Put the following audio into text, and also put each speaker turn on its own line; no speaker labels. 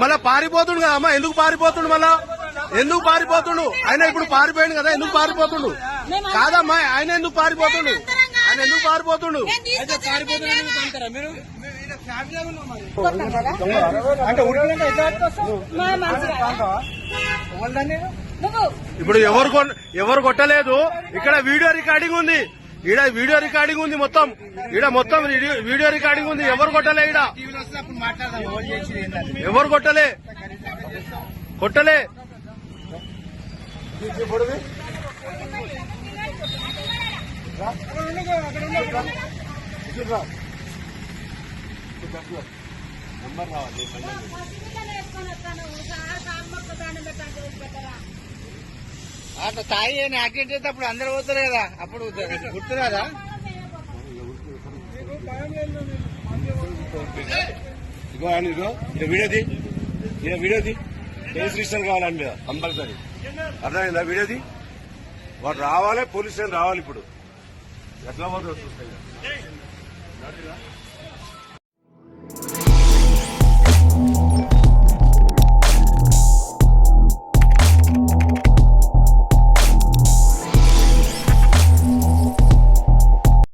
మళ్ళా పారిపోతుండు కదా అమ్మా, ఎందుకు పారిపోతుండు? మళ్ళా ఎందుకు పారిపోతుండు? ఆయన ఇప్పుడు పారిపోయాడు కదా, ఎందుకు పారిపోతుండు? కాదమ్మా, ఆయన ఎందుకు పారిపోతుండు? ఆయన ఎందుకు పారిపోతుండు? ఇప్పుడు ఎవరు కొట్టలేదు. ఇక్కడ వీడియో రికార్డింగ్ ఉంది, ఈడ వీడియో రికార్డింగ్ ఉంది, మొత్తం ఈడ మొత్తం వీడియో రికార్డింగ్ ఉంది. ఎవరు కొట్టలే, ఈడ ఎవరు కొట్టలే.
అట్లా తాయి యాక్సిడెంట్ అయితే అప్పుడు అందరు పోతారు కదా, అప్పుడు గుర్తు కదా.
వీడియోది కేసు రిజిస్టర్ కావాలని మీద కంపల్సరీ, అర్థమైందా? వీడియోది వాడు రావాలి, పోలీస్ స్టేషన్ రావాలి. ఇప్పుడు ఎట్లా పోతుంది చూస్తాయి.